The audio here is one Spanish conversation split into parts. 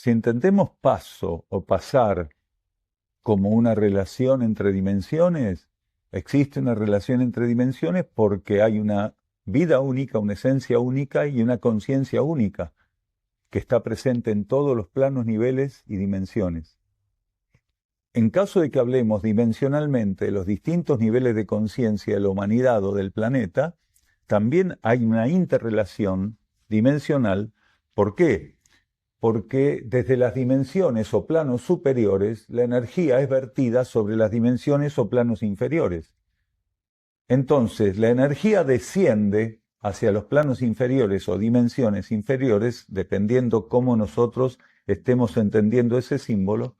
si entendemos paso o pasar como una relación entre dimensiones, existe una relación entre dimensiones porque hay una vida única, una esencia única y una conciencia única que está presente en todos los planos, niveles y dimensiones. En caso de que hablemos dimensionalmente de los distintos niveles de conciencia de la humanidad o del planeta, también hay una interrelación dimensional. ¿Por qué? Porque desde las dimensiones o planos superiores, la energía es vertida sobre las dimensiones o planos inferiores. Entonces, la energía desciende hacia los planos inferiores o dimensiones inferiores, dependiendo cómo nosotros estemos entendiendo ese símbolo,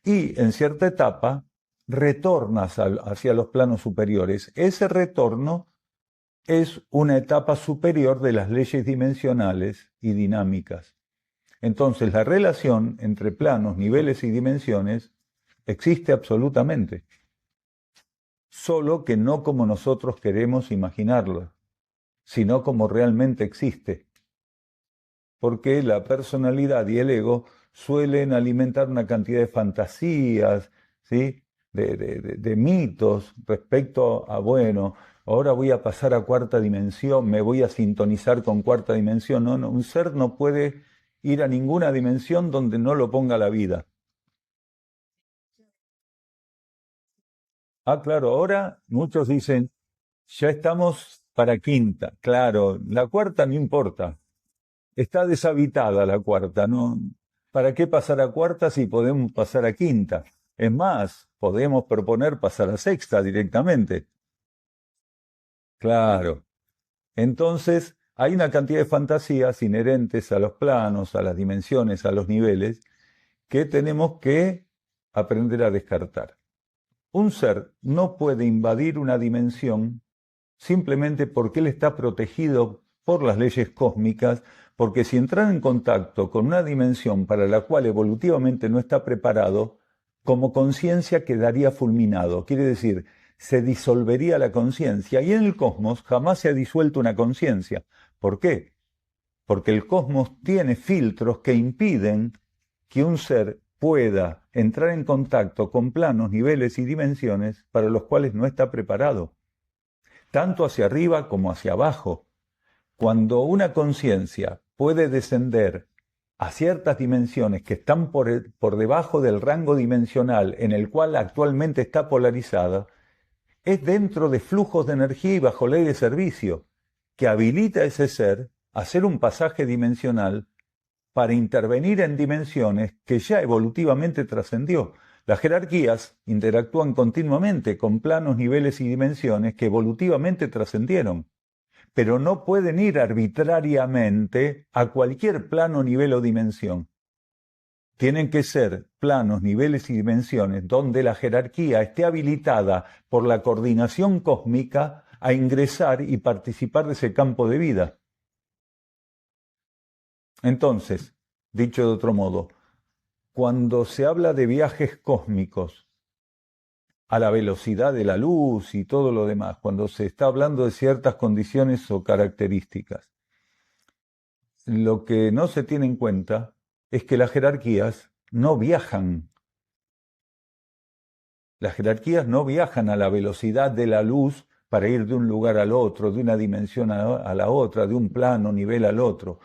y en cierta etapa retorna hacia los planos superiores. Ese retorno es una etapa superior de las leyes dimensionales y dinámicas. Entonces, la relación entre planos, niveles y dimensiones existe absolutamente, solo que no como nosotros queremos imaginarlo, sino como realmente existe. Porque la personalidad y el ego suelen alimentar una cantidad de fantasías, ¿sí? de mitos respecto a, bueno, ahora voy a pasar a cuarta dimensión, me voy a sintonizar con cuarta dimensión. No, no, un ser no puede ir a ninguna dimensión donde no lo ponga la vida. Ah, claro, ahora muchos dicen, ya estamos para quinta. Claro, la cuarta no importa. Está deshabitada la cuarta, ¿no? ¿Para qué pasar a cuarta si podemos pasar a quinta? Es más, podemos proponer pasar a sexta directamente. Claro. Entonces, hay una cantidad de fantasías inherentes a los planos, a las dimensiones, a los niveles, que tenemos que aprender a descartar. Un ser no puede invadir una dimensión simplemente porque él está protegido por las leyes cósmicas, porque si entrara en contacto con una dimensión para la cual evolutivamente no está preparado, como conciencia quedaría fulminado. Quiere decir, se disolvería la conciencia y en el cosmos jamás se ha disuelto una conciencia. ¿Por qué? Porque el cosmos tiene filtros que impiden que un ser pueda entrar en contacto con planos, niveles y dimensiones para los cuales no está preparado, tanto hacia arriba como hacia abajo. Cuando una conciencia puede descender a ciertas dimensiones que están por debajo del rango dimensional en el cual actualmente está polarizada, es dentro de flujos de energía y bajo ley de servicio, que habilita a ese ser a hacer un pasaje dimensional para intervenir en dimensiones que ya evolutivamente trascendió. Las jerarquías interactúan continuamente con planos, niveles y dimensiones que evolutivamente trascendieron, pero no pueden ir arbitrariamente a cualquier plano, nivel o dimensión. Tienen que ser planos, niveles y dimensiones donde la jerarquía esté habilitada por la coordinación cósmica a ingresar y participar de ese campo de vida. Entonces, dicho de otro modo, cuando se habla de viajes cósmicos a la velocidad de la luz y todo lo demás, cuando se está hablando de ciertas condiciones o características, lo que no se tiene en cuenta es que las jerarquías no viajan. Las jerarquías no viajan a la velocidad de la luz para ir de un lugar al otro, de una dimensión a la otra, de un plano, nivel al otro.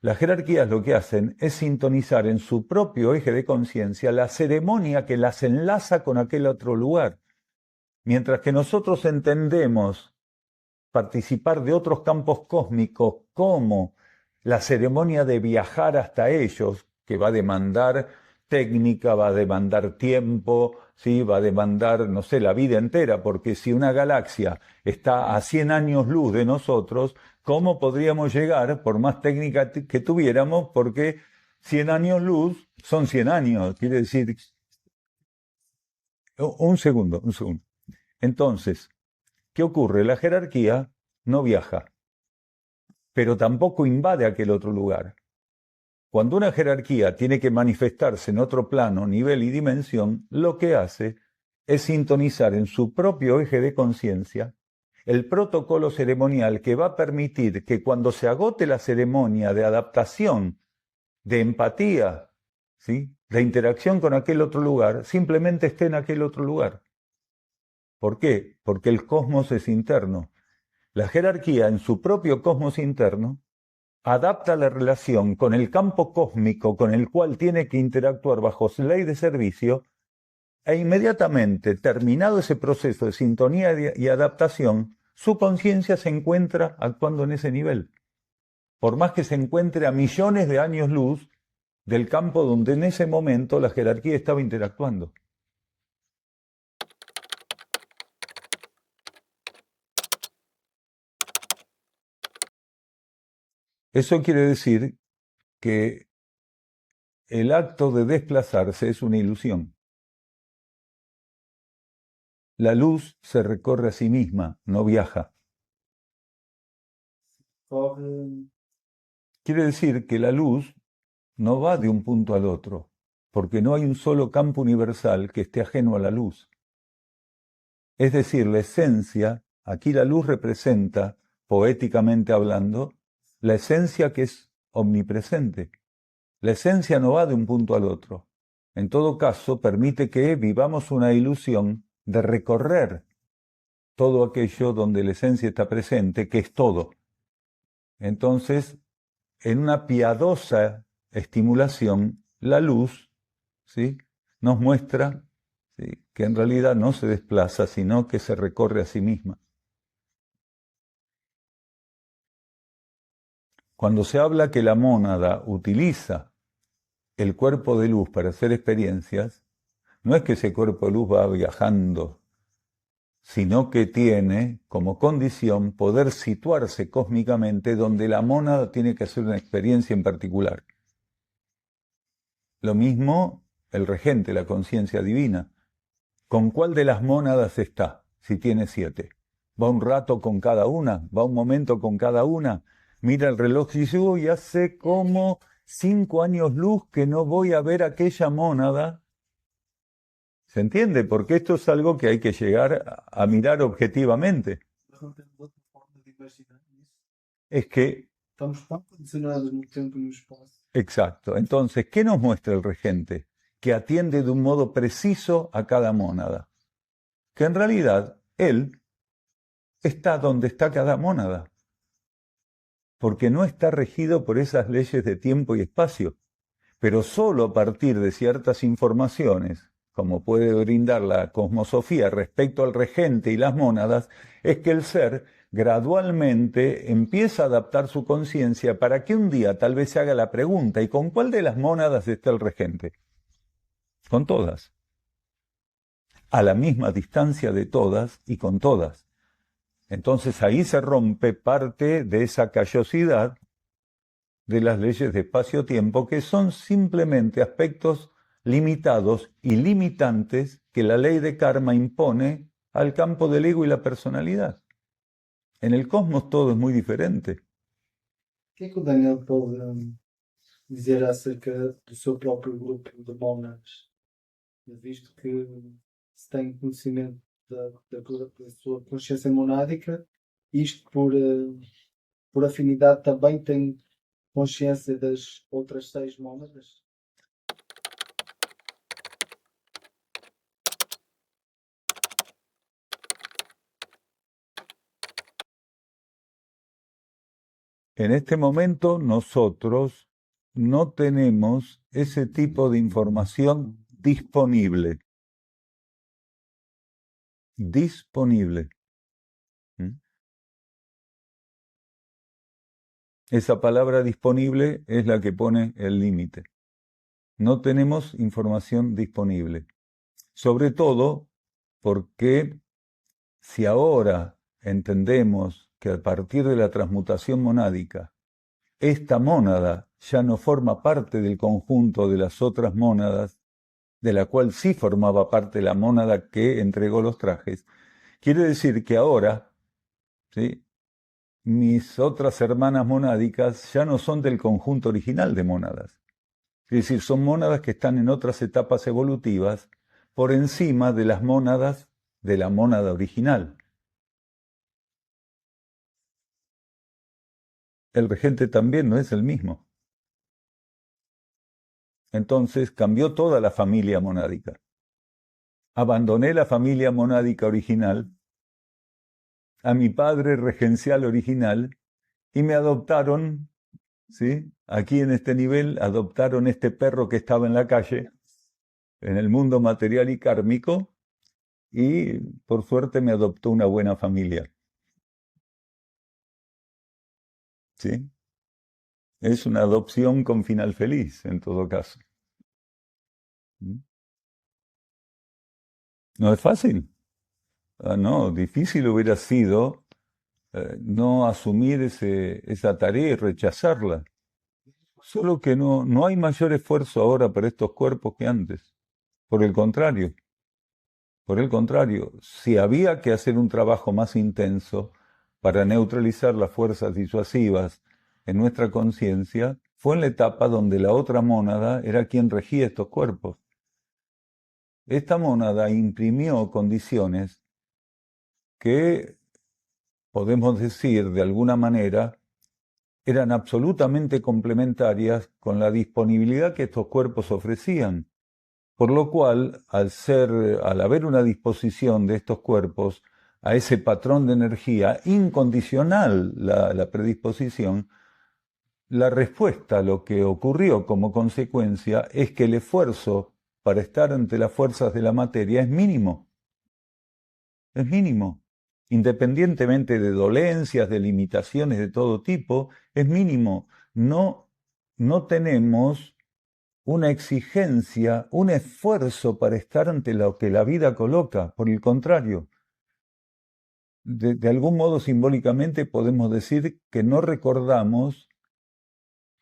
Las jerarquías lo que hacen es sintonizar en su propio eje de conciencia la ceremonia que las enlaza con aquel otro lugar. Mientras que nosotros entendemos participar de otros campos cósmicos como la ceremonia de viajar hasta ellos, que va a demandar técnica, va a demandar tiempo, ¿sí? Va a demandar, no sé, la vida entera, porque si una galaxia está a 100 años luz de nosotros, ¿cómo podríamos llegar, por más técnica que tuviéramos? Porque 100 años luz son 100 años, quiere decir... Un segundo. Entonces, ¿qué ocurre? La jerarquía no viaja, pero tampoco invade aquel otro lugar. Cuando una jerarquía tiene que manifestarse en otro plano, nivel y dimensión, lo que hace es sintonizar en su propio eje de conciencia el protocolo ceremonial que va a permitir que cuando se agote la ceremonia de adaptación, de empatía ¿sí?, la interacción con aquel otro lugar simplemente esté en aquel otro lugar. ¿Por qué? Porque el cosmos es interno. La jerarquía en su propio cosmos interno adapta la relación con el campo cósmico con el cual tiene que interactuar bajo su ley de servicio, e inmediatamente, terminado ese proceso de sintonía y adaptación, su conciencia se encuentra actuando en ese nivel. Por más que se encuentre a millones de años luz del campo donde en ese momento la jerarquía estaba interactuando. Eso quiere decir que el acto de desplazarse es una ilusión. La luz se recorre a sí misma, no viaja. Quiere decir que la luz no va de un punto al otro, porque no hay un solo campo universal que esté ajeno a la luz. Es decir, la esencia, aquí la luz representa, poéticamente hablando, la esencia que es omnipresente. La esencia no va de un punto al otro. En todo caso, permite que vivamos una ilusión de recorrer todo aquello donde la esencia está presente, que es todo. Entonces, en una piadosa estimulación, la luz, ¿sí?, nos muestra, ¿sí?, que en realidad no se desplaza, sino que se recorre a sí misma. Cuando se habla que la mónada utiliza el cuerpo de luz para hacer experiencias, no es que ese cuerpo de luz va viajando, sino que tiene como condición poder situarse cósmicamente donde la mónada tiene que hacer una experiencia en particular. Lo mismo el regente, la conciencia divina. ¿Con cuál de las mónadas está, si tiene 7? ¿Va un rato con cada una? ¿Va un momento con cada una? Mira el reloj y dice, uy, hace como 5 años luz que no voy a ver aquella mónada. ¿Se entiende? Porque esto es algo que hay que llegar a mirar objetivamente. Es que... Estamos tan condicionados no tiempo y no espacio. Exacto. Entonces, ¿qué nos muestra el regente? Que atiende de un modo preciso a cada mónada. Que en realidad él está donde está cada mónada. Porque no está regido por esas leyes de tiempo y espacio. Pero solo a partir de ciertas informaciones, como puede brindar la cosmosofía respecto al regente y las mónadas, es que el ser gradualmente empieza a adaptar su conciencia para que un día tal vez se haga la pregunta, ¿y con cuál de las mónadas está el regente? Con todas. A la misma distancia de todas y con todas. Entonces ahí se rompe parte de esa callosidad de las leyes de espacio-tiempo, que son simplemente aspectos limitados y limitantes que la ley de karma impone al campo del ego y la personalidad. En el cosmos todo es muy diferente. O que o Daniel pode dizer acerca do seu próprio grupo de mónadas, visto que se tem conhecimento da sua consciência monádica, isto por afinidade também tem consciência das outras 6 mónadas? En este momento nosotros no tenemos ese tipo de información disponible. Disponible. Esa palabra disponible es la que pone el límite. No tenemos información disponible. Sobre todo porque si ahora entendemos que a partir de la transmutación monádica, esta mónada ya no forma parte del conjunto de las otras mónadas, de la cual sí formaba parte la mónada que entregó los trajes, quiere decir que ahora, ¿sí?, mis otras hermanas monádicas ya no son del conjunto original de mónadas. Es decir, son mónadas que están en otras etapas evolutivas por encima de las mónadas de la mónada original. El regente también no es el mismo. Entonces cambió toda la familia monádica. Abandoné la familia monádica original, a mi padre regencial original, y me adoptaron, ¿sí? Aquí en este nivel adoptaron este perro que estaba en la calle, en el mundo material y kármico, y por suerte me adoptó una buena familia. ¿Sí? Es una adopción con final feliz, en todo caso. No es fácil. No, difícil hubiera sido no asumir esa tarea y rechazarla. Solo que no hay mayor esfuerzo ahora para estos cuerpos que antes. Por el contrario, si había que hacer un trabajo más intenso para neutralizar las fuerzas disuasivas en nuestra conciencia, fue en la etapa donde la otra mónada era quien regía estos cuerpos. Esta mónada imprimió condiciones que, podemos decir de alguna manera, eran absolutamente complementarias con la disponibilidad que estos cuerpos ofrecían. Por lo cual, al haber una disposición de estos cuerpos a ese patrón de energía incondicional, la predisposición, la respuesta a lo que ocurrió como consecuencia es que el esfuerzo para estar ante las fuerzas de la materia es mínimo. Es mínimo. Independientemente de dolencias, de limitaciones de todo tipo, es mínimo. No tenemos una exigencia, un esfuerzo para estar ante lo que la vida coloca. Por el contrario, de algún modo simbólicamente podemos decir que no recordamos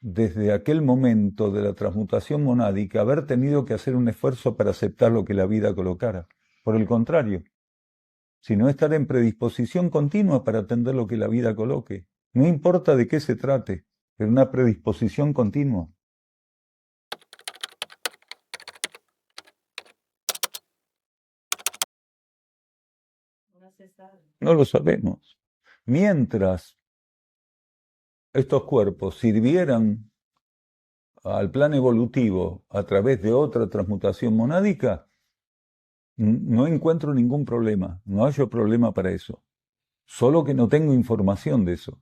desde aquel momento de la transmutación monádica haber tenido que hacer un esfuerzo para aceptar lo que la vida colocara. Por el contrario, sino estar en predisposición continua para atender lo que la vida coloque. No importa de qué se trate, pero una predisposición continua. No lo sabemos. Mientras estos cuerpos sirvieran al plan evolutivo a través de otra transmutación monádica, no encuentro ningún problema, no hay problema para eso. Solo que no tengo información de eso.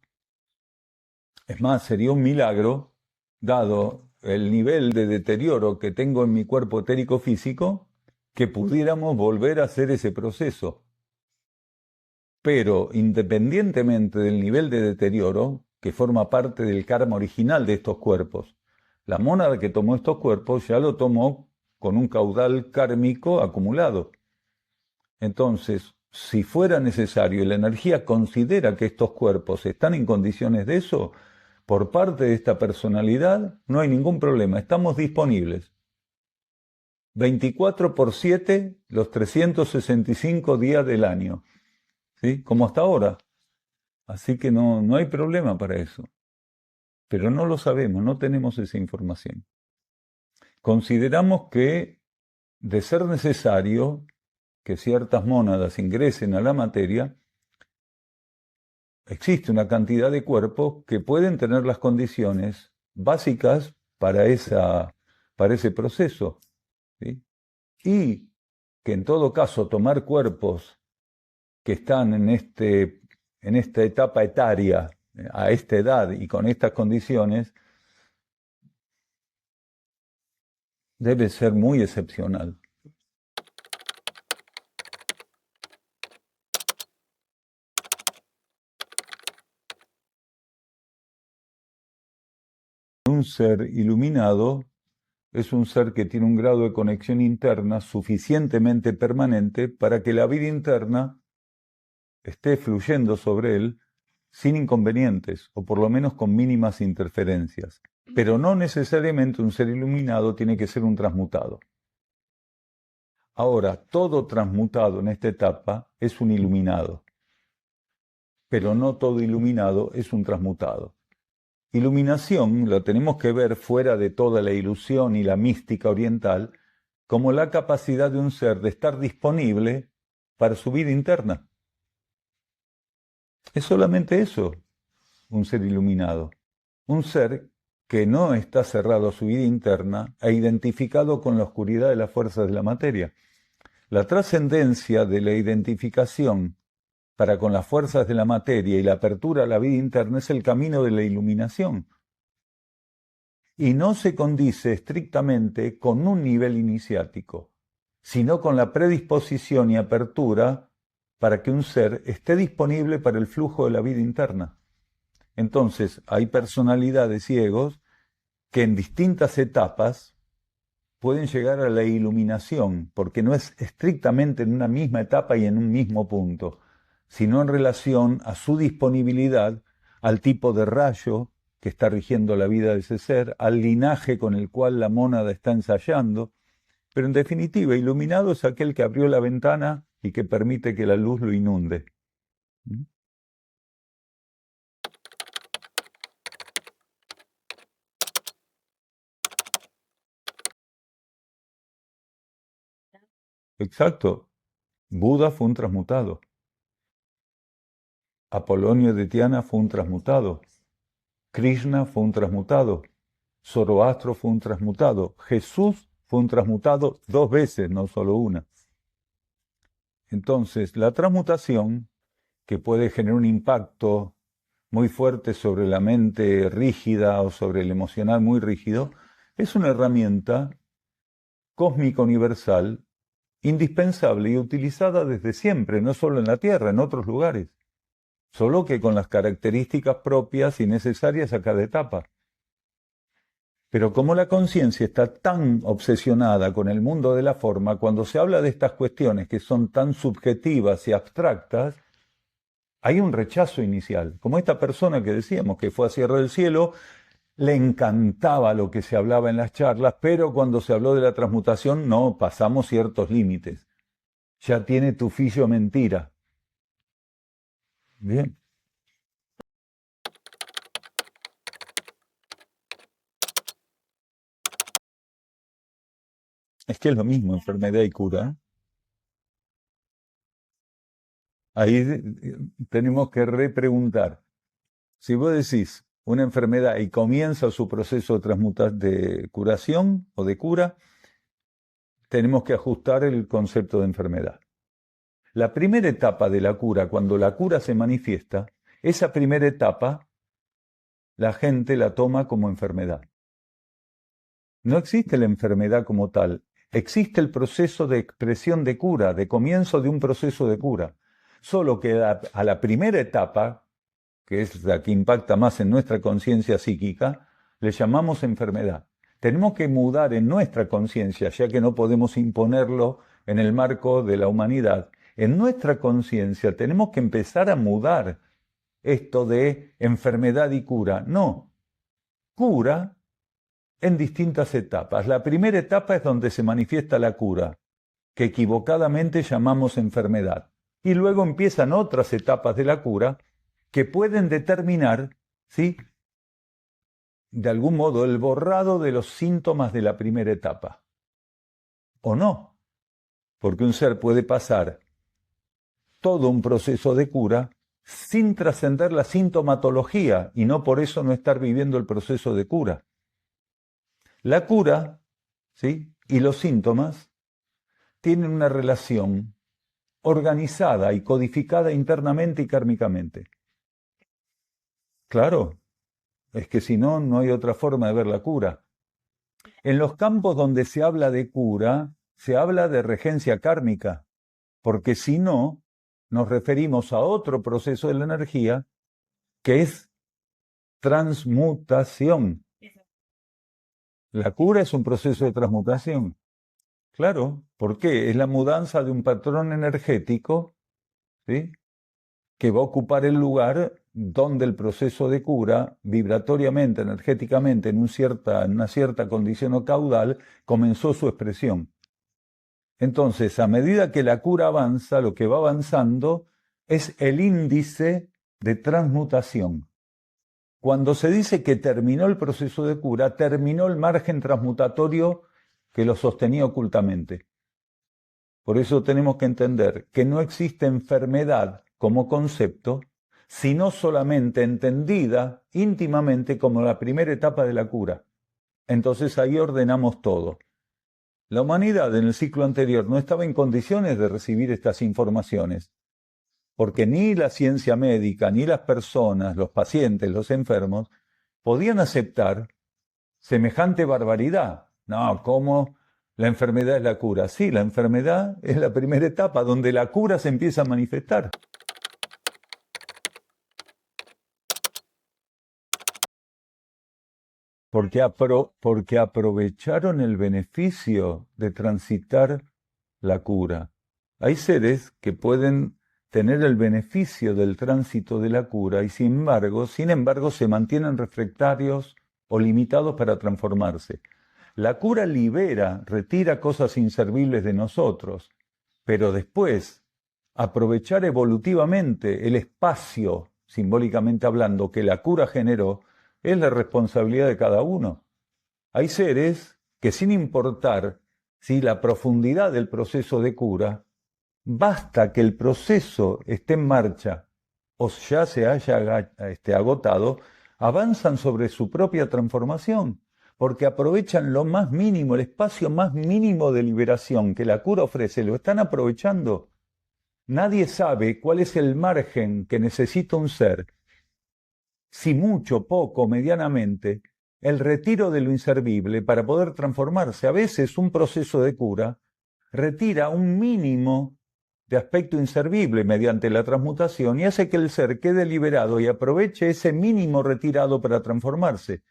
Es más, sería un milagro, dado el nivel de deterioro que tengo en mi cuerpo etérico físico, que pudiéramos volver a hacer ese proceso. Pero independientemente del nivel de deterioro, que forma parte del karma original de estos cuerpos, la mónada que tomó estos cuerpos ya lo tomó con un caudal kármico acumulado. Entonces, si fuera necesario y la energía considera que estos cuerpos están en condiciones de eso, por parte de esta personalidad no hay ningún problema, estamos disponibles. 24/7 los 365 días del año, ¿sí? Como hasta ahora. Así que no hay problema para eso. Pero no lo sabemos, no tenemos esa información. Consideramos que, de ser necesario que ciertas mónadas ingresen a la materia, existe una cantidad de cuerpos que pueden tener las condiciones básicas para ese proceso, ¿sí? Y que en todo caso tomar cuerpos que están en esta etapa etaria, a esta edad y con estas condiciones, debe ser muy excepcional. Un ser iluminado es un ser que tiene un grado de conexión interna suficientemente permanente para que la vida interna esté fluyendo sobre él sin inconvenientes, o por lo menos con mínimas interferencias. Pero no necesariamente un ser iluminado tiene que ser un transmutado. Ahora, todo transmutado en esta etapa es un iluminado, pero no todo iluminado es un transmutado. Iluminación lo tenemos que ver fuera de toda la ilusión y la mística oriental como la capacidad de un ser de estar disponible para su vida interna. Es solamente eso, un ser iluminado. Un ser que no está cerrado a su vida interna e identificado con la oscuridad de las fuerzas de la materia. La trascendencia de la identificación para con las fuerzas de la materia y la apertura a la vida interna es el camino de la iluminación. Y no se condice estrictamente con un nivel iniciático, sino con la predisposición y apertura para que un ser esté disponible para el flujo de la vida interna. Entonces, hay personalidades y egos que en distintas etapas pueden llegar a la iluminación, porque no es estrictamente en una misma etapa y en un mismo punto, sino en relación a su disponibilidad al tipo de rayo que está rigiendo la vida de ese ser, al linaje con el cual la mónada está ensayando. Pero en definitiva, iluminado es aquel que abrió la ventana y que permite que la luz lo inunde. Exacto. Buda fue un transmutado. Apolonio de Tiana fue un transmutado. Krishna fue un transmutado. Zoroastro fue un transmutado. Jesús fue un transmutado 2 veces, no solo una. Entonces, la transmutación, que puede generar un impacto muy fuerte sobre la mente rígida o sobre el emocional muy rígido, es una herramienta cósmica universal, indispensable y utilizada desde siempre, no solo en la Tierra, en otros lugares, solo que con las características propias y necesarias a cada etapa. Pero como la conciencia está tan obsesionada con el mundo de la forma, cuando se habla de estas cuestiones que son tan subjetivas y abstractas, hay un rechazo inicial. Como esta persona que decíamos que fue a Sierra del Cielo, le encantaba lo que se hablaba en las charlas, pero cuando se habló de la transmutación, no, pasamos ciertos límites. Ya tiene tufillo mentira. Bien. Es que es lo mismo, enfermedad y cura. Ahí tenemos que repreguntar. Si vos decís una enfermedad y comienza su proceso de curación o de cura, tenemos que ajustar el concepto de enfermedad. La primera etapa de la cura, cuando la cura se manifiesta, esa primera etapa la gente la toma como enfermedad. No existe la enfermedad como tal, existe el proceso de expresión de cura, de comienzo de un proceso de cura. Solo que a la primera etapa, que es la que impacta más en nuestra conciencia psíquica, le llamamos enfermedad. Tenemos que mudar en nuestra conciencia, ya que no podemos imponerlo en el marco de la humanidad. En nuestra conciencia tenemos que empezar a mudar esto de enfermedad y cura. No, cura en distintas etapas. La primera etapa es donde se manifiesta la cura, que equivocadamente llamamos enfermedad. Y luego empiezan otras etapas de la cura que pueden determinar, ¿sí?, de algún modo el borrado de los síntomas de la primera etapa. O no, porque un ser puede pasar todo un proceso de cura sin trascender la sintomatología y no por eso no estar viviendo el proceso de cura. La cura, ¿sí?, y los síntomas tienen una relación organizada y codificada internamente y kármicamente. Claro, es que si no, no hay otra forma de ver la cura. En los campos donde se habla de cura, se habla de regencia kármica, porque si no, nos referimos a otro proceso de la energía que es transmutación. La cura es un proceso de transmutación. Claro, ¿por qué? Es la mudanza de un patrón energético, ¿sí?, que va a ocupar el lugar donde el proceso de cura, vibratoriamente, energéticamente, en una cierta condición o caudal, comenzó su expresión. Entonces, a medida que la cura avanza, lo que va avanzando es el índice de transmutación. Cuando se dice que terminó el proceso de cura, terminó el margen transmutatorio que lo sostenía ocultamente. Por eso tenemos que entender que no existe enfermedad como concepto, sino solamente entendida íntimamente como la primera etapa de la cura. Entonces ahí ordenamos todo. La humanidad en el ciclo anterior no estaba en condiciones de recibir estas informaciones, porque ni la ciencia médica, ni las personas, los pacientes, los enfermos, podían aceptar semejante barbaridad. No, ¿cómo la enfermedad es la cura? Sí, la enfermedad es la primera etapa donde la cura se empieza a manifestar. Porque aprovecharon el beneficio de transitar la cura. Hay seres que pueden tener el beneficio del tránsito de la cura y sin embargo, se mantienen refractarios o limitados para transformarse. La cura libera, retira cosas inservibles de nosotros, pero después, aprovechar evolutivamente el espacio, simbólicamente hablando, que la cura generó, es la responsabilidad de cada uno. Hay seres que sin importar la profundidad del proceso de cura, basta que el proceso esté en marcha o ya se haya agotado, avanzan sobre su propia transformación, porque aprovechan lo más mínimo, el espacio más mínimo de liberación que la cura ofrece, lo están aprovechando. Nadie sabe cuál es el margen que necesita un ser, si mucho, poco, medianamente, el retiro de lo inservible para poder transformarse. A veces un proceso de cura retira un mínimo de aspecto inservible mediante la transmutación y hace que el ser quede liberado y aproveche ese mínimo retirado para transformarse.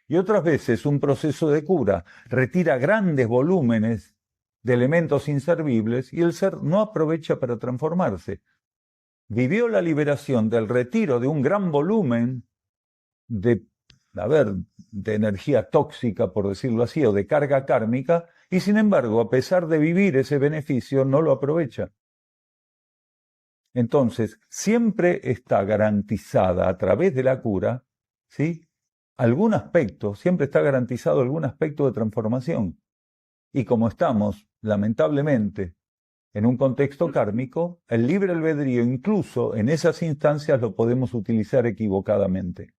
Y otras veces un proceso de cura retira grandes volúmenes de elementos inservibles y el ser no aprovecha para transformarse. Vivió la liberación del retiro de un gran volumen de energía tóxica, por decirlo así, o de carga kármica, y sin embargo, a pesar de vivir ese beneficio, no lo aprovecha. Entonces, siempre está garantizada a través de la cura, ¿sí?, algún aspecto, siempre está garantizado algún aspecto de transformación. Y como estamos, lamentablemente, en un contexto kármico, el libre albedrío, incluso en esas instancias, lo podemos utilizar equivocadamente.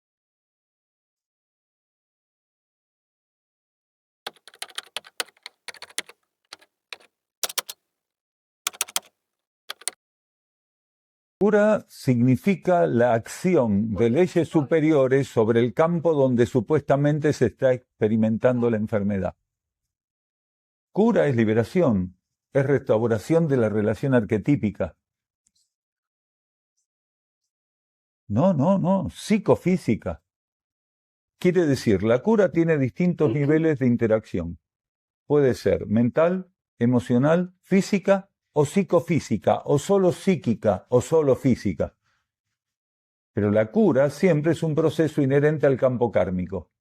Cura significa la acción de leyes superiores sobre el campo donde supuestamente se está experimentando la enfermedad. Cura es liberación, es restauración de la relación arquetípica. No, psicofísica. Quiere decir, la cura tiene distintos niveles de interacción. Puede ser mental, emocional, física o psicofísica, o solo psíquica, o solo física. Pero la cura siempre es un proceso inherente al campo kármico,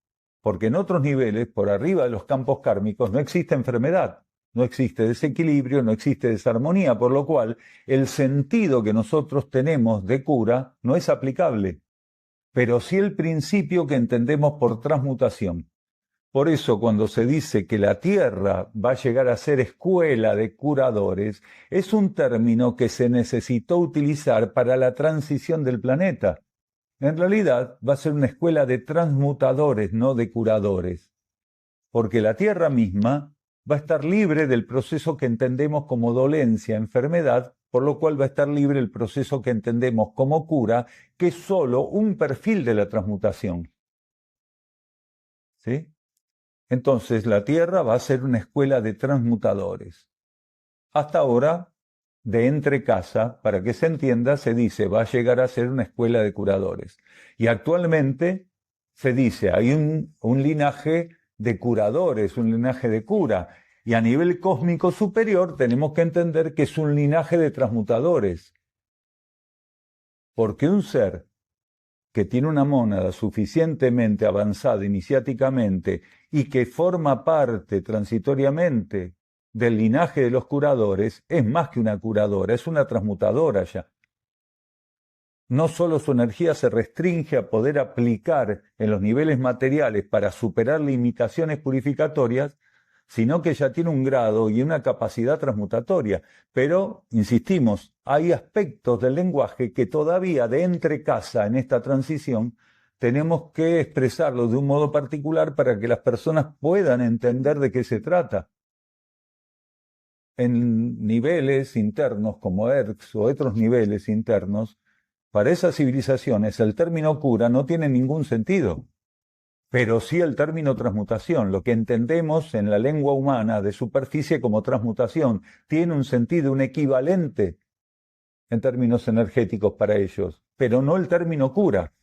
porque en otros niveles, por arriba de los campos kármicos, no existe enfermedad, no existe desequilibrio, no existe desarmonía, por lo cual el sentido que nosotros tenemos de cura no es aplicable, pero sí el principio que entendemos por transmutación. Por eso, cuando se dice que la Tierra va a llegar a ser escuela de curadores, es un término que se necesitó utilizar para la transición del planeta. En realidad, va a ser una escuela de transmutadores, no de curadores. Porque la Tierra misma va a estar libre del proceso que entendemos como dolencia, enfermedad, por lo cual va a estar libre el proceso que entendemos como cura, que es solo un perfil de la transmutación. ¿Sí? Entonces la Tierra va a ser una escuela de transmutadores. Hasta ahora, de entre casa, para que se entienda, se dice va a llegar a ser una escuela de curadores. Y actualmente se dice hay un linaje de curadores, un linaje de cura. Y a nivel cósmico superior tenemos que entender que es un linaje de transmutadores. Porque un ser que tiene una mónada suficientemente avanzada iniciáticamente y que forma parte transitoriamente del linaje de los curadores, es más que una curadora, es una transmutadora ya. No solo su energía se restringe a poder aplicar en los niveles materiales para superar limitaciones purificatorias, sino que ya tiene un grado y una capacidad transmutatoria. Pero, insistimos, hay aspectos del lenguaje que todavía de entre casa en esta transición tenemos que expresarlo de un modo particular para que las personas puedan entender de qué se trata. En niveles internos como ERCS o otros niveles internos, para esas civilizaciones el término cura no tiene ningún sentido, pero sí el término transmutación, lo que entendemos en la lengua humana de superficie como transmutación, tiene un sentido, un equivalente en términos energéticos para ellos, pero no el término cura,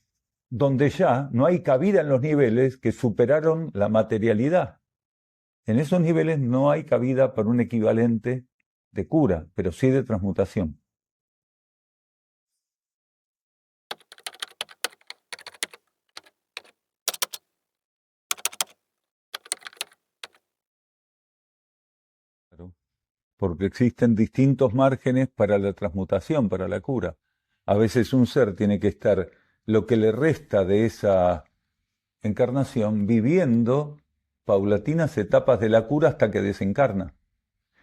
donde ya no hay cabida en los niveles que superaron la materialidad. En esos niveles no hay cabida para un equivalente de cura, pero sí de transmutación. Porque existen distintos márgenes para la transmutación, para la cura. A veces un ser tiene que estar lo que le resta de esa encarnación viviendo paulatinas etapas de la cura hasta que desencarna.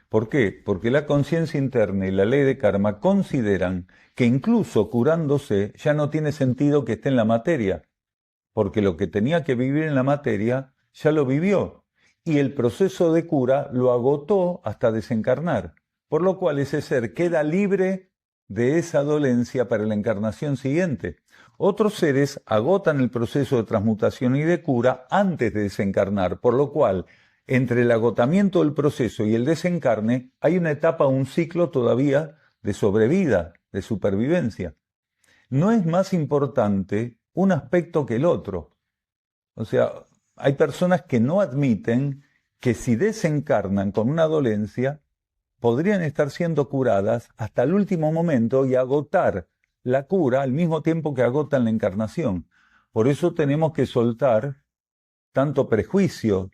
¿Por qué? Porque la conciencia interna y la ley de karma consideran que incluso curándose ya no tiene sentido que esté en la materia, porque lo que tenía que vivir en la materia ya lo vivió, y el proceso de cura lo agotó hasta desencarnar, por lo cual ese ser queda libre de esa dolencia para la encarnación siguiente. Otros seres agotan el proceso de transmutación y de cura antes de desencarnar, por lo cual entre el agotamiento del proceso y el desencarne hay una etapa, un ciclo todavía de sobrevida, de supervivencia. No es más importante un aspecto que el otro. O sea, hay personas que no admiten que si desencarnan con una dolencia, podrían estar siendo curadas hasta el último momento y agotar la cura al mismo tiempo que agotan la encarnación. Por eso tenemos que soltar tanto prejuicio,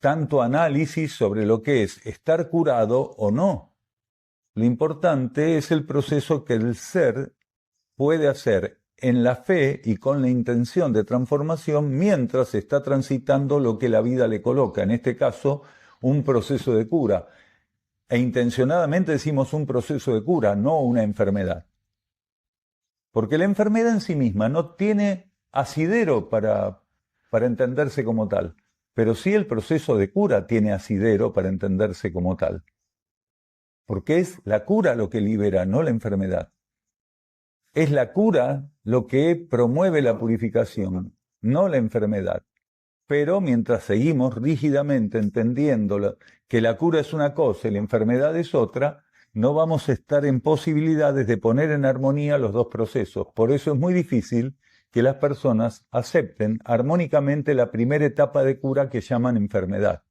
tanto análisis sobre lo que es estar curado o no. Lo importante es el proceso que el ser puede hacer en la fe y con la intención de transformación mientras está transitando lo que la vida le coloca, en este caso, un proceso de cura. E intencionadamente decimos un proceso de cura, no una enfermedad. Porque la enfermedad en sí misma no tiene asidero para entenderse como tal, pero sí el proceso de cura tiene asidero para entenderse como tal. Porque es la cura lo que libera, no la enfermedad. Es la cura lo que promueve la purificación, no la enfermedad. Pero mientras seguimos rígidamente entendiendo que la cura es una cosa y la enfermedad es otra, no vamos a estar en posibilidades de poner en armonía los dos procesos. Por eso es muy difícil que las personas acepten armónicamente la primera etapa de cura que llaman enfermedad.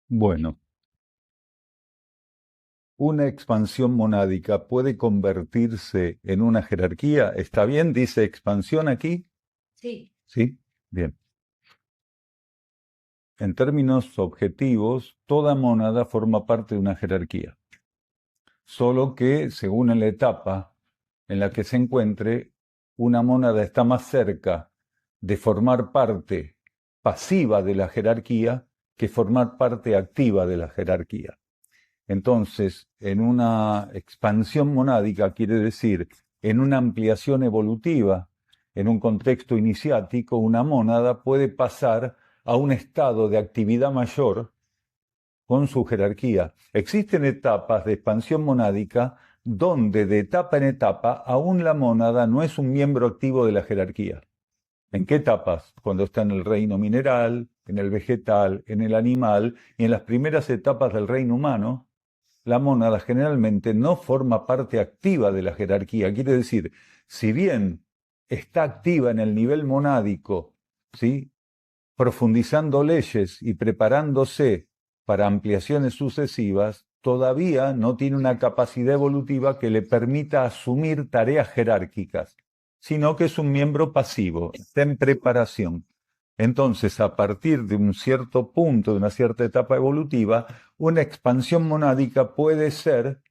Bueno, ¿una expansión monádica puede convertirse en una jerarquía? ¿Está bien? ¿Dice expansión aquí? Sí. ¿Sí? Bien. En términos objetivos, toda mónada forma parte de una jerarquía. Solo que, según en la etapa en la que se encuentre, una mónada está más cerca de formar parte pasiva de la jerarquía que formar parte activa de la jerarquía. Entonces, en una expansión monádica, quiere decir, en una ampliación evolutiva, en un contexto iniciático, una mónada puede pasar a un estado de actividad mayor con su jerarquía. Existen etapas de expansión monádica donde de etapa en etapa aún la mónada no es un miembro activo de la jerarquía. ¿En qué etapas? Cuando está en el reino mineral, en el vegetal, en el animal y en las primeras etapas del reino humano, la mónada generalmente no forma parte activa de la jerarquía. Quiere decir, si bien está activa en el nivel monádico, ¿sí?, profundizando leyes y preparándose para ampliaciones sucesivas, todavía no tiene una capacidad evolutiva que le permita asumir tareas jerárquicas, sino que es un miembro pasivo, está en preparación. Entonces, a partir de un cierto punto, de una cierta etapa evolutiva, una expansión monádica puede ser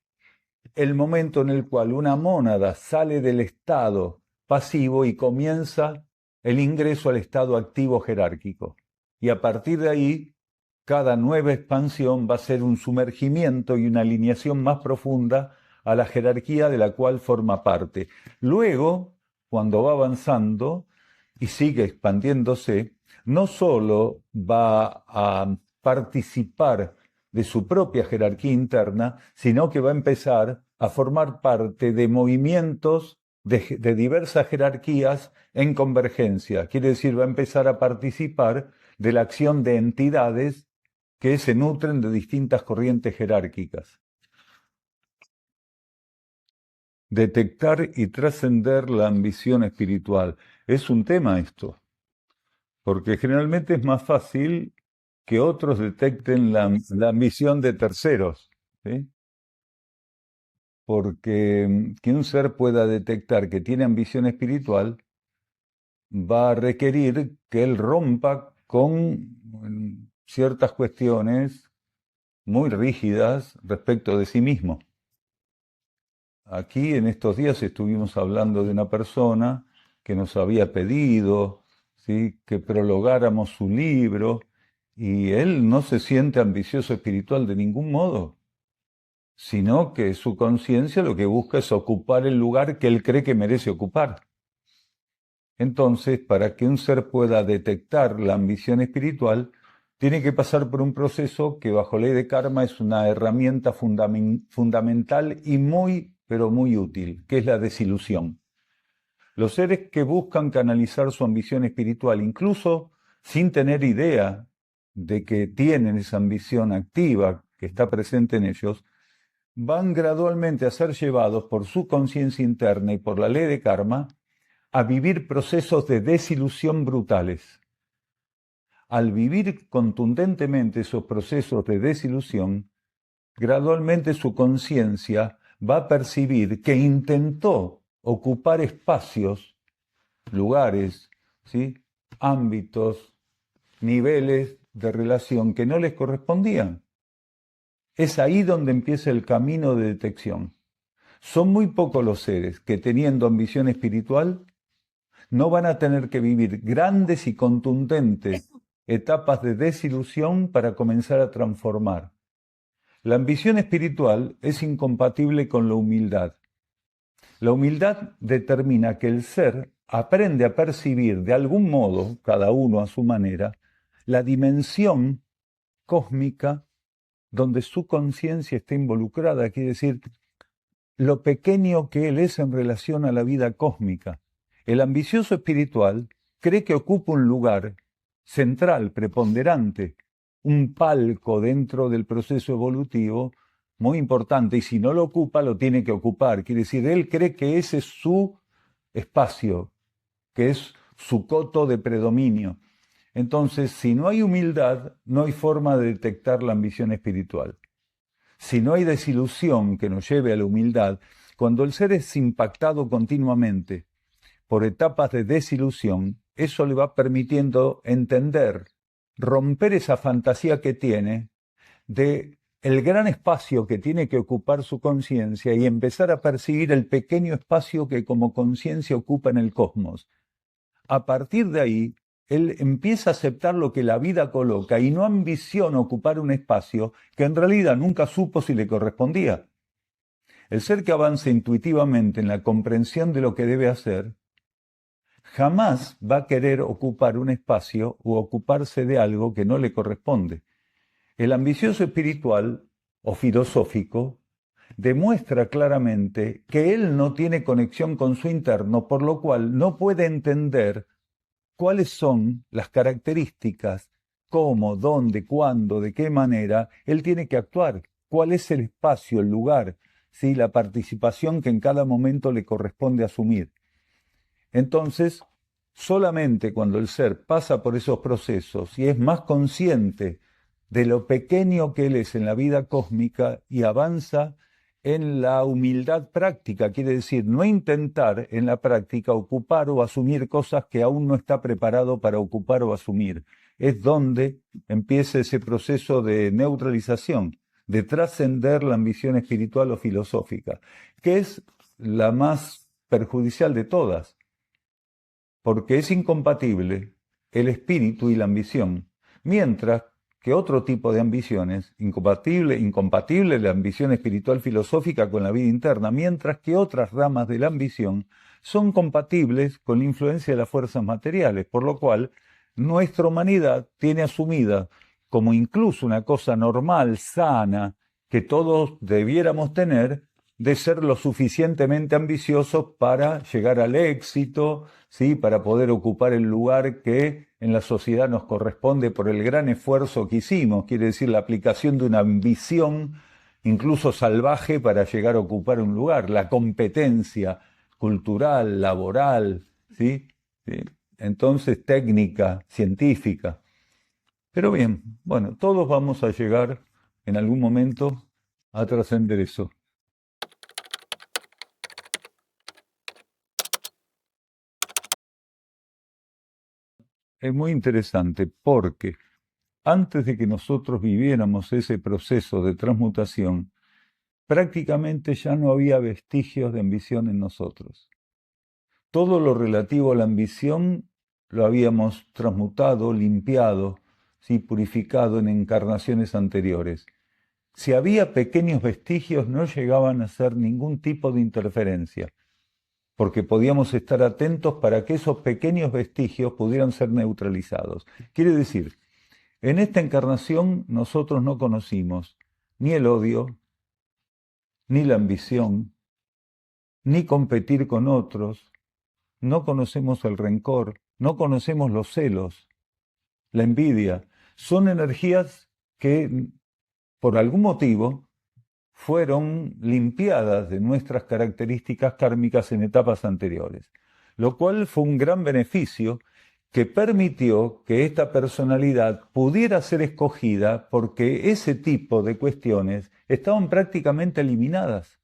el momento en el cual una mónada sale del estado pasivo y comienza el ingreso al estado activo jerárquico. y a partir de ahí, cada nueva expansión va a ser un sumergimiento y una alineación más profunda a la jerarquía de la cual forma parte. Luego, cuando va avanzando y sigue expandiéndose, no solo va a participar de su propia jerarquía interna, sino que va a empezar a formar parte de movimientos de diversas jerarquías en convergencia. Quiere decir, va a empezar a participar de la acción de entidades que se nutren de distintas corrientes jerárquicas. Detectar y trascender la ambición espiritual. Es un tema esto, porque generalmente es más fácil que otros detecten la ambición de terceros, ¿sí? Porque que un ser pueda detectar que tiene ambición espiritual va a requerir que él rompa con ciertas cuestiones muy rígidas respecto de sí mismo. Aquí en estos días estuvimos hablando de una persona que nos había pedido, ¿sí?, que prologáramos su libro, y él no se siente ambicioso espiritual de ningún modo, sino que su conciencia lo que busca es ocupar el lugar que él cree que merece ocupar. Entonces, para que un ser pueda detectar la ambición espiritual, tiene que pasar por un proceso que bajo ley de karma es una herramienta fundamental y muy, pero muy útil, que es la desilusión. Los seres que buscan canalizar su ambición espiritual, incluso sin tener idea de que tienen esa ambición activa que está presente en ellos, van gradualmente a ser llevados por su conciencia interna y por la ley de karma a vivir procesos de desilusión brutales. Al vivir contundentemente esos procesos de desilusión, gradualmente su conciencia va a percibir que intentó ocupar espacios, lugares, ¿sí?, ámbitos, niveles de relación que no les correspondían. Es ahí donde empieza el camino de detección. Son muy pocos los seres que, teniendo ambición espiritual, no van a tener que vivir grandes y contundentes etapas de desilusión para comenzar a transformar. La ambición espiritual es incompatible con la humildad. La humildad determina que el ser aprende a percibir de algún modo, cada uno a su manera, la dimensión cósmica donde su conciencia está involucrada, quiere decir, lo pequeño que él es en relación a la vida cósmica. El ambicioso espiritual cree que ocupa un lugar central, preponderante, un palco dentro del proceso evolutivo muy importante, y si no lo ocupa, lo tiene que ocupar. Quiere decir, él cree que ese es su espacio, que es su coto de predominio. Entonces, si no hay humildad, no hay forma de detectar la ambición espiritual. Si no hay desilusión que nos lleve a la humildad, cuando el ser es impactado continuamente por etapas de desilusión, eso le va permitiendo entender, romper esa fantasía que tiene de el gran espacio que tiene que ocupar su conciencia y empezar a percibir el pequeño espacio que como conciencia ocupa en el cosmos. A partir de ahí, él empieza a aceptar lo que la vida coloca y no ambiciona ocupar un espacio que en realidad nunca supo si le correspondía. El ser que avanza intuitivamente en la comprensión de lo que debe hacer, jamás va a querer ocupar un espacio o ocuparse de algo que no le corresponde. El ambicioso espiritual o filosófico demuestra claramente que él no tiene conexión con su interno, por lo cual no puede entender cuáles son las características, cómo, dónde, cuándo, de qué manera él tiene que actuar, cuál es el espacio, el lugar, ¿sí?, la participación que en cada momento le corresponde asumir. Entonces, solamente cuando el ser pasa por esos procesos y es más consciente de lo pequeño que él es en la vida cósmica y avanza en la humildad práctica, quiere decir, no intentar en la práctica ocupar o asumir cosas que aún no está preparado para ocupar o asumir. Es donde empieza ese proceso de neutralización, de trascender la ambición espiritual o filosófica, que es la más perjudicial de todas, porque es incompatible el espíritu y la ambición. Mientras que otro tipo de ambiciones, incompatible la ambición espiritual filosófica con la vida interna, mientras que otras ramas de la ambición son compatibles con la influencia de las fuerzas materiales, por lo cual nuestra humanidad tiene asumida como incluso una cosa normal, sana, que todos debiéramos tener, de ser lo suficientemente ambiciosos para llegar al éxito, ¿sí? Para poder ocupar el lugar que en la sociedad nos corresponde por el gran esfuerzo que hicimos, quiere decir la aplicación de una ambición incluso salvaje para llegar a ocupar un lugar, la competencia cultural, laboral, ¿sí? ¿Sí? Entonces técnica, científica. Pero bien, bueno, todos vamos a llegar en algún momento a trascender eso. Es muy interesante porque antes de que nosotros viviéramos ese proceso de transmutación, prácticamente ya no había vestigios de ambición en nosotros. Todo lo relativo a la ambición lo habíamos transmutado, limpiado, ¿sí? Purificado en encarnaciones anteriores. Si había pequeños vestigios, no llegaban a ser ningún tipo de interferencia, porque podíamos estar atentos para que esos pequeños vestigios pudieran ser neutralizados. Quiere decir, en esta encarnación nosotros no conocimos ni el odio, ni la ambición, ni competir con otros, no conocemos el rencor, no conocemos los celos, la envidia. Son energías que, por algún motivo, fueron limpiadas de nuestras características kármicas en etapas anteriores, lo cual fue un gran beneficio que permitió que esta personalidad pudiera ser escogida porque ese tipo de cuestiones estaban prácticamente eliminadas.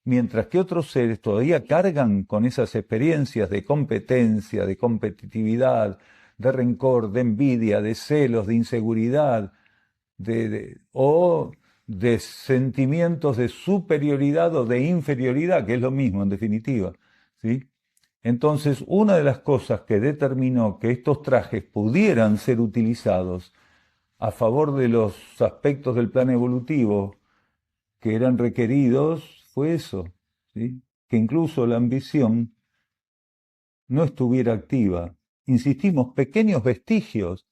Mientras que otros seres todavía cargan con esas experiencias de competencia, de competitividad, de rencor, de envidia, de celos, de inseguridad, o de sentimientos de superioridad o de inferioridad, que es lo mismo en definitiva, ¿sí? Entonces, una de las cosas que determinó que estos trajes pudieran ser utilizados a favor de los aspectos del plan evolutivo que eran requeridos fue eso, ¿sí? Que incluso la ambición no estuviera activa. Insistimos, pequeños vestigios,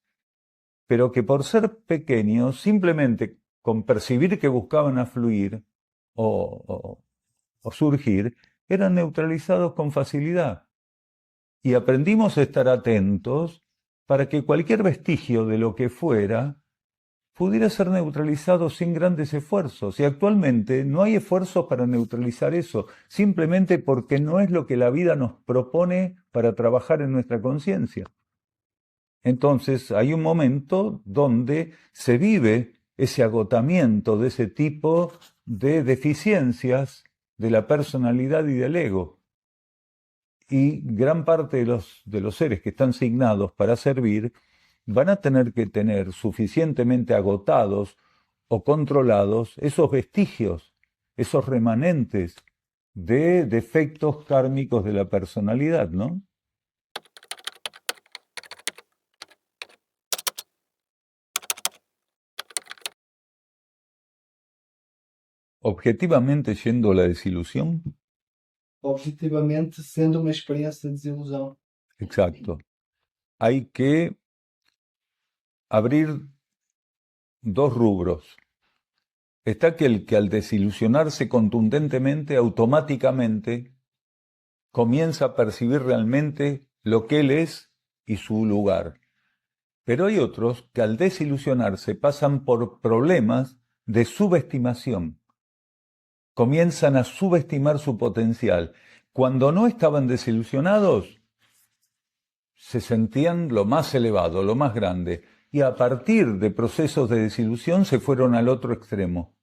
pero que por ser pequeños, simplemente con percibir que buscaban afluir o surgir, eran neutralizados con facilidad. Y aprendimos a estar atentos para que cualquier vestigio de lo que fuera pudiera ser neutralizado sin grandes esfuerzos. Y actualmente no hay esfuerzos para neutralizar eso, simplemente porque no es lo que la vida nos propone para trabajar en nuestra conciencia. Entonces hay un momento donde se vive ese agotamiento de ese tipo de deficiencias de la personalidad y del ego. Y gran parte de los seres que están signados para servir van a tener que tener suficientemente agotados o controlados esos vestigios, esos remanentes de defectos kármicos de la personalidad, ¿no? Objetivamente, yendo a la desilusión. Objetivamente, sendo uma experiência de desilusão. Exacto. Hay que abrir dos rubros. Está aquel que al desilusionarse contundentemente, automáticamente comienza a percibir realmente lo que él es y su lugar. Pero hay otros que al desilusionarse pasan por problemas de subestimación. Comienzan a subestimar su potencial. Cuando no estaban desilusionados, se sentían lo más elevado, lo más grande. Y a partir de procesos de desilusión se fueron al otro extremo.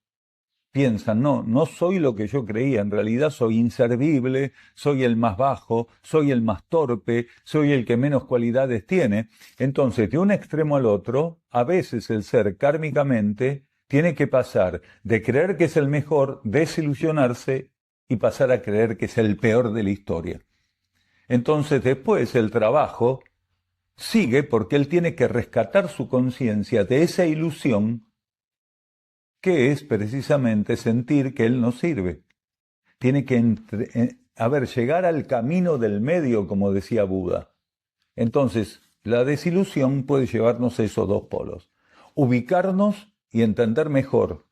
Piensan, no soy lo que yo creía, en realidad soy inservible, soy el más bajo, soy el más torpe, soy el que menos cualidades tiene. Entonces, de un extremo al otro, a veces el ser kármicamente tiene que pasar de creer que es el mejor, desilusionarse y pasar a creer que es el peor de la historia. Entonces, después el trabajo sigue porque él tiene que rescatar su conciencia de esa ilusión que es precisamente sentir que él no sirve. Tiene que llegar al camino del medio, como decía Buda. Entonces, la desilusión puede llevarnos a esos dos polos. Ubicarnos y entender mejor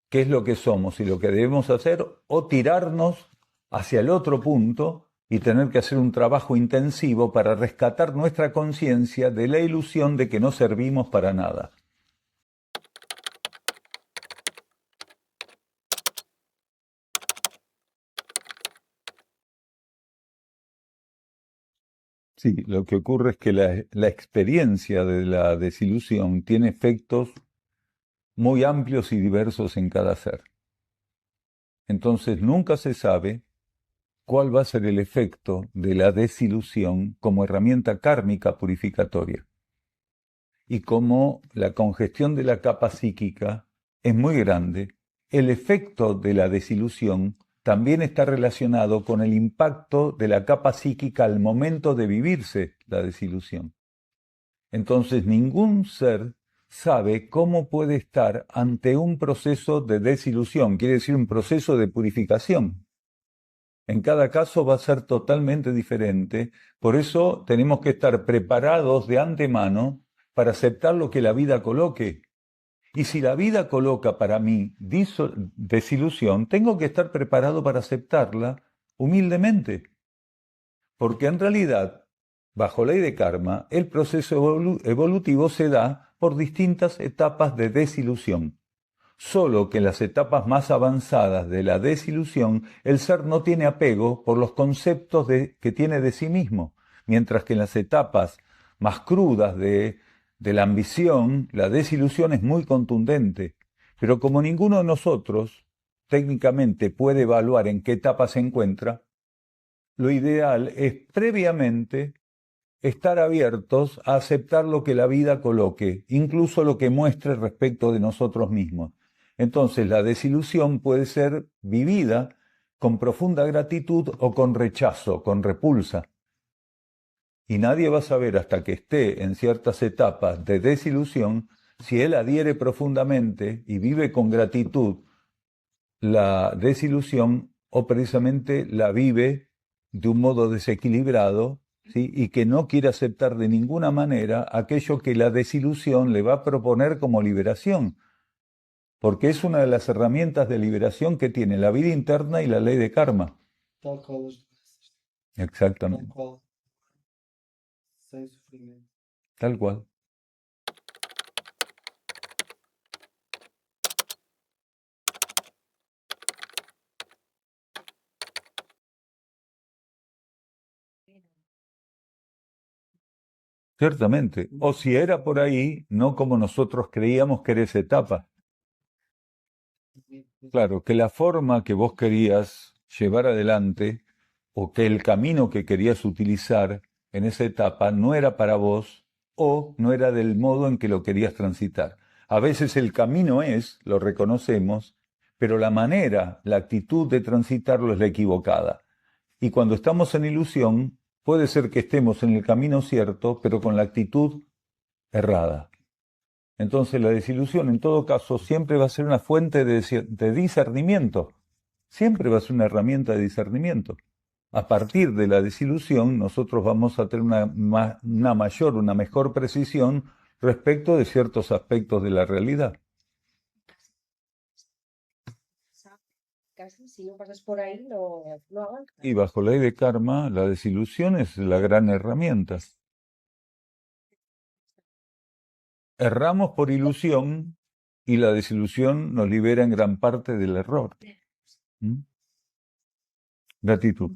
qué es lo que somos y lo que debemos hacer, o tirarnos hacia el otro punto y tener que hacer un trabajo intensivo para rescatar nuestra conciencia de la ilusión de que no servimos para nada. Sí, lo que ocurre es que la experiencia de la desilusión tiene efectos muy amplios y diversos en cada ser. Entonces nunca se sabe cuál va a ser el efecto de la desilusión como herramienta kármica purificatoria. Y como la congestión de la capa psíquica es muy grande, el efecto de la desilusión también está relacionado con el impacto de la capa psíquica al momento de vivirse la desilusión. Entonces ningún ser sabe cómo puede estar ante un proceso de desilusión, quiere decir un proceso de purificación. En cada caso va a ser totalmente diferente, por eso tenemos que estar preparados de antemano para aceptar lo que la vida coloque. Y si la vida coloca para mí desilusión, tengo que estar preparado para aceptarla humildemente. Porque en realidad, bajo ley de karma, el proceso evolutivo se da por distintas etapas de desilusión. Solo que en las etapas más avanzadas de la desilusión, el ser no tiene apego por los conceptos que tiene de sí mismo, mientras que en las etapas más crudas de la ambición, la desilusión es muy contundente. Pero como ninguno de nosotros técnicamente puede evaluar en qué etapa se encuentra, lo ideal es previamente estar abiertos a aceptar lo que la vida coloque, incluso lo que muestre respecto de nosotros mismos. Entonces la desilusión puede ser vivida con profunda gratitud o con rechazo, con repulsa. Y nadie va a saber hasta que esté en ciertas etapas de desilusión si él adhiere profundamente y vive con gratitud la desilusión o precisamente la vive de un modo desequilibrado, ¿sí? Y que no quiere aceptar de ninguna manera aquello que la desilusión le va a proponer como liberación, porque es una de las herramientas de liberación que tiene la vida interna y la ley de karma. Tal qual as doenças. Exactamente. Tal qual. Sem sofrimento. Tal cual. Ciertamente. O si era por ahí, no como nosotros creíamos que era esa etapa. Claro, que la forma que vos querías llevar adelante o que el camino que querías utilizar en esa etapa no era para vos o no era del modo en que lo querías transitar. A veces el camino es, lo reconocemos, pero la manera, la actitud de transitarlo es la equivocada. Y cuando estamos en ilusión, puede ser que estemos en el camino cierto, pero con la actitud errada. Entonces la desilusión en todo caso siempre va a ser una fuente de discernimiento, siempre va a ser una herramienta de discernimiento. A partir de la desilusión nosotros vamos a tener una mayor, una mejor precisión respecto de ciertos aspectos de la realidad. Casi, si no pasas por ahí, no avanzas. Y bajo la ley de karma, la desilusión es la gran herramienta. Erramos por ilusión y la desilusión nos libera en gran parte del error. ¿Mm? Gratitud.